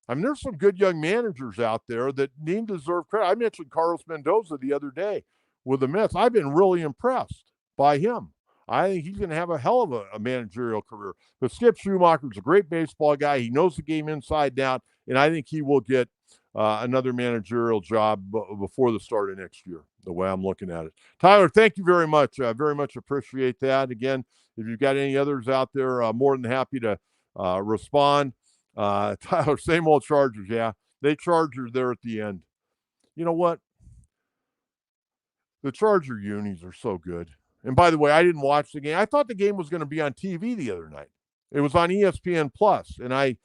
I mean, there's some good young managers out there that need to deserve credit. I mentioned Carlos Mendoza the other day with the Mets. I've been really impressed by him. I think he's going to have a hell of a managerial career. But Skip Schumacher's a great baseball guy. He knows the game inside out, and I think he will get another managerial job before the start of next year, the way I'm looking at it. Tyler, thank you very much. I very much appreciate that. Again, if you've got any others out there, more than happy to respond. Tyler, same old Chargers. Yeah, they Chargers there at the end. You know what? The Charger unis are so good. And by the way, I didn't watch the game. I thought the game was going to be on TV the other night. It was on ESPN Plus, and I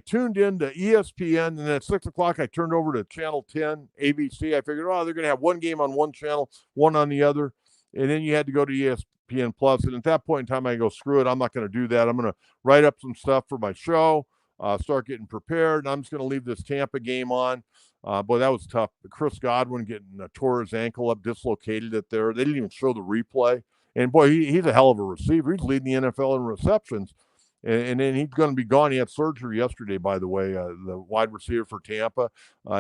tuned into ESPN, and then at 6 o'clock I turned over to Channel 10, ABC. I figured, oh, they're going to have one game on one channel, one on the other, and then you had to go to ESPN Plus. And at that point in time, I go, screw it, I'm not going to do that. I'm going to write up some stuff for my show, start getting prepared, and I'm just going to leave this Tampa game on. Boy, that was tough. Chris Godwin getting tore his ankle up, dislocated it there. They didn't even show the replay. And boy, he's a hell of a receiver. He's leading the NFL in receptions. And then he's going to be gone. He had surgery yesterday, by the way, the wide receiver for Tampa.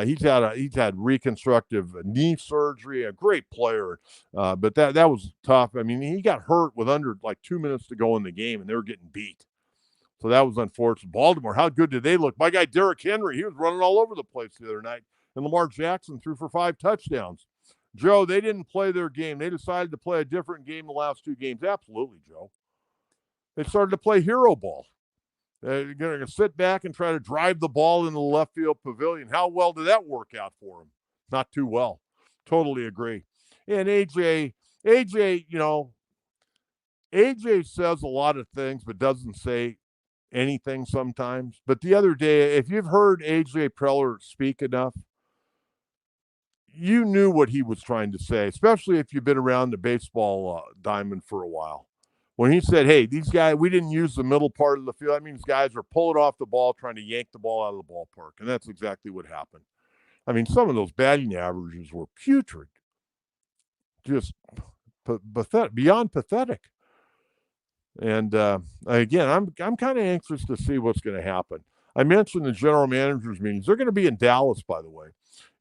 He's had reconstructive knee surgery. A great player, but that was tough. I mean, he got hurt with under like 2 minutes to go in the game, and they were getting beat. So that was unfortunate. Baltimore, how good did they look? My guy Derrick Henry, he was running all over the place the other night, and Lamar Jackson threw for 5 touchdowns. Joe, they didn't play their game. They decided to play a different game the last 2 games. Absolutely, Joe. They started to play hero ball. They're going to sit back and try to drive the ball in the left field pavilion. How well did that work out for them? Not too well. Totally agree. And AJ, AJ says a lot of things, but doesn't say anything sometimes. But the other day, if you've heard AJ Preller speak enough, you knew what he was trying to say, especially if you've been around the baseball diamond for a while. When he said, hey, these guys, we didn't use the middle part of the field. That means guys are pulling off the ball, trying to yank the ball out of the ballpark. And that's exactly what happened. I mean, some of those batting averages were putrid. Just pathetic, beyond pathetic. And again, I'm kind of anxious to see what's going to happen. I mentioned the general managers meetings. They're going to be in Dallas, by the way,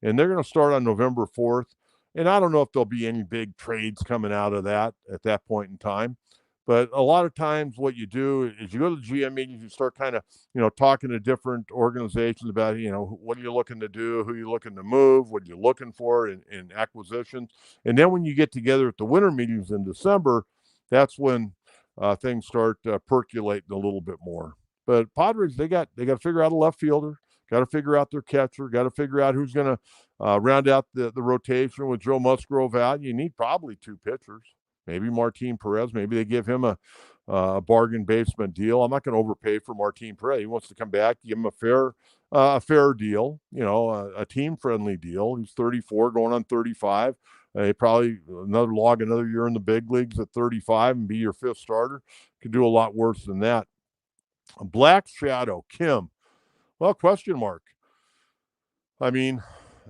and they're going to start on November 4th. And I don't know if there'll be any big trades coming out of that at that point in time. But a lot of times what you do is you go to the GM meetings, you start kind of, talking to different organizations about, what are you looking to do, who are you looking to move, what are you looking for in acquisitions. And then when you get together at the winter meetings in December, that's when things start percolating a little bit more. But Padres, they got to figure out a left fielder, got to figure out their catcher, got to figure out who's going to round out the rotation with Joe Musgrove out. You need probably 2 pitchers. Maybe Martin Perez. Maybe they give him a bargain basement deal. I'm not going to overpay for Martin Perez. He wants to come back, give him a fair deal, a team-friendly deal. He's 34, going on 35. Probably another year in the big leagues at 35 and be your 5th starter. Could do a lot worse than that. Black Shadow, Kim. Well, question mark. I mean,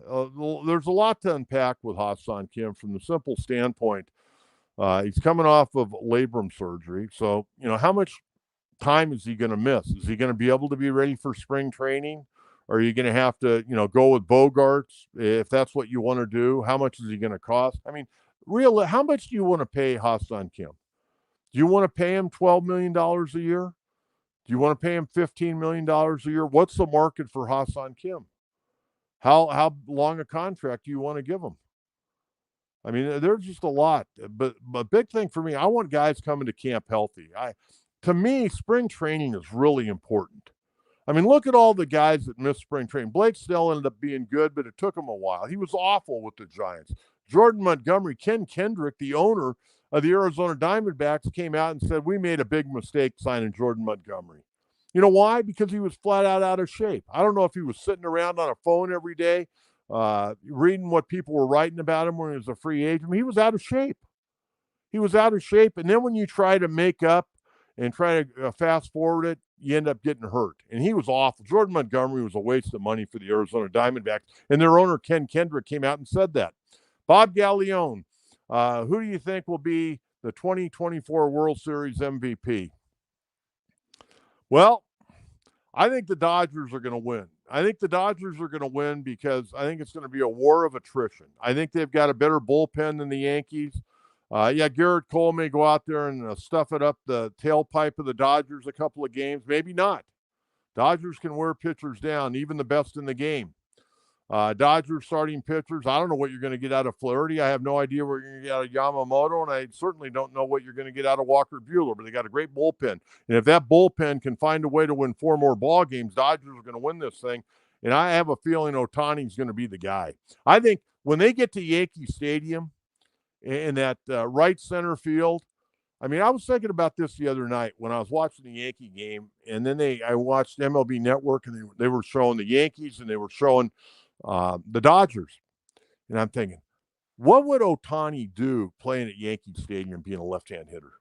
there's a lot to unpack with Ha-Seong Kim from the simple standpoint. He's coming off of labrum surgery. So, how much time is he going to miss? Is he going to be able to be ready for spring training? Or are you going to have to, go with Bogarts if that's what you want to do? How much is he going to cost? I mean, how much do you want to pay Ha-Seong Kim? Do you want to pay him $12 million a year? Do you want to pay him $15 million a year? What's the market for Ha-Seong Kim? How long a contract do you want to give him? I mean, there's just a lot. But a big thing for me, I want guys coming to camp healthy. To me, spring training is really important. I mean, look at all the guys that missed spring training. Blake Snell ended up being good, but it took him a while. He was awful with the Giants. Jordan Montgomery, Ken Kendrick, the owner of the Arizona Diamondbacks, came out and said, we made a big mistake signing Jordan Montgomery. You know why? Because he was flat out of shape. I don't know if he was sitting around on a phone every day, reading what people were writing about him when he was a free agent. He was out of shape. And then when you try to make up and try to fast forward it, you end up getting hurt. And he was awful. Jordan Montgomery was a waste of money for the Arizona Diamondbacks. And their owner, Ken Kendrick, came out and said that. Bob Gallione, who do you think will be the 2024 World Series MVP? Well, I think the Dodgers are going to win. I think the Dodgers are going to win because I think it's going to be a war of attrition. I think they've got a better bullpen than the Yankees. Garrett Cole may go out there and stuff it up the tailpipe of the Dodgers a couple of games. Maybe not. Dodgers can wear pitchers down, even the best in the game. Dodgers starting pitchers, I don't know what you're going to get out of Flaherty. I have no idea what you're going to get out of Yamamoto, and I certainly don't know what you're going to get out of Walker Buehler, but they got a great bullpen. And if that bullpen can find a way to win 4 more ball games, Dodgers are going to win this thing. And I have a feeling Ohtani's going to be the guy. I think when they get to Yankee Stadium, in that right center field. I mean, I was thinking about this the other night when I was watching the Yankee game, and then I watched MLB Network, and they were showing the Yankees and they were showing the Dodgers, and I'm thinking, what would Ohtani do playing at Yankee Stadium being a left-hand hitter?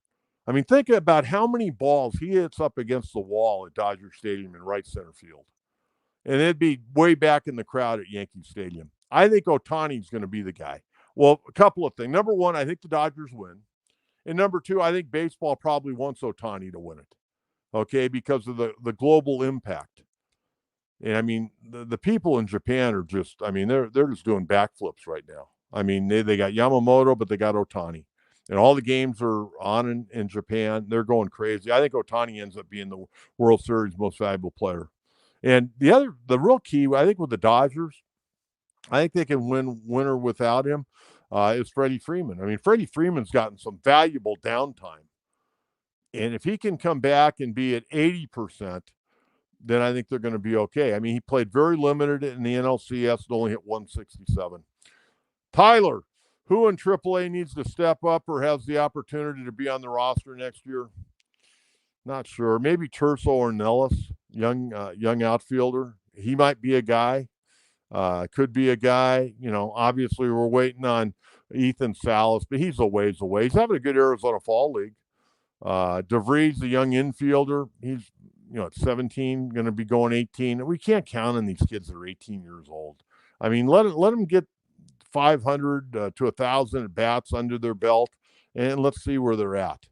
I mean, think about how many balls he hits up against the wall at Dodger Stadium in right center field. And it'd be way back in the crowd at Yankee Stadium. I think Ohtani's going to be the guy. Well, a couple of things. Number one, I think the Dodgers win. And number two, I think baseball probably wants Ohtani to win it, okay, because of the global impact. And I mean, the people in Japan are just, I mean, they're just doing backflips right now. I mean, they got Yamamoto, but they got Ohtani. And all the games are on in Japan. They're going crazy. I think Ohtani ends up being the World Series most valuable player. And the real key, I think, with the Dodgers, I think they can winner without him, is Freddie Freeman. I mean, Freddie Freeman's gotten some valuable downtime. And if he can come back and be at 80%, then I think they're going to be okay. I mean, he played very limited in the NLCS and only hit 167. Tyler, who in AAA needs to step up or has the opportunity to be on the roster next year? Not sure. Maybe Terso or Nellis, young outfielder. He might be a guy. Could be a guy. You know, obviously we're waiting on Ethan Salas, but he's a ways away. He's having a good Arizona Fall League. DeVries, the young infielder, he's, you know, at 17, going to be going 18. We can't count on these kids that are 18 years old. I mean, let them get 500 to 1,000 at bats under their belt, and let's see where they're at.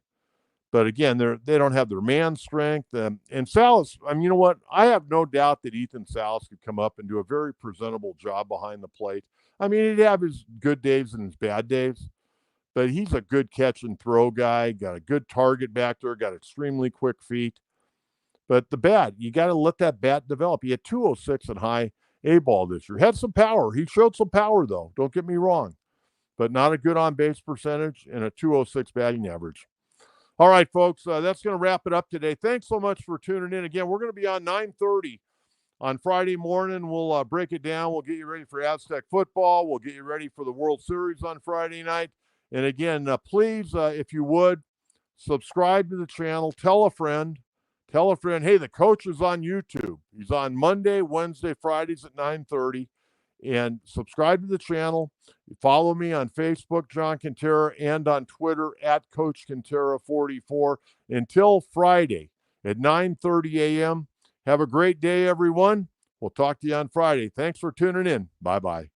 But again, they don't have their man strength. And Salas, I mean, you know what? I have no doubt that Ethan Salas could come up and do a very presentable job behind the plate. I mean, he'd have his good days and his bad days, but he's a good catch and throw guy, got a good target back there, got extremely quick feet. But the bat, you got to let that bat develop. He had 206 in high A ball this year. Had some power. He showed some power, though. Don't get me wrong. But not a good on-base percentage and a 206 batting average. All right, folks, that's going to wrap it up today. Thanks so much for tuning in. Again, we're going to be on 9:30 on Friday morning. We'll break it down. We'll get you ready for Aztec football. We'll get you ready for the World Series on Friday night. And again, please, if you would, subscribe to the channel. Tell a friend. Tell a friend, hey, the coach is on YouTube. He's on Monday, Wednesday, Fridays at 9:30. And subscribe to the channel. Follow me on Facebook, John Kentera, and on Twitter at Coach Kentera44. Until Friday at 9:30 a.m. Have a great day, everyone. We'll talk to you on Friday. Thanks for tuning in. Bye-bye.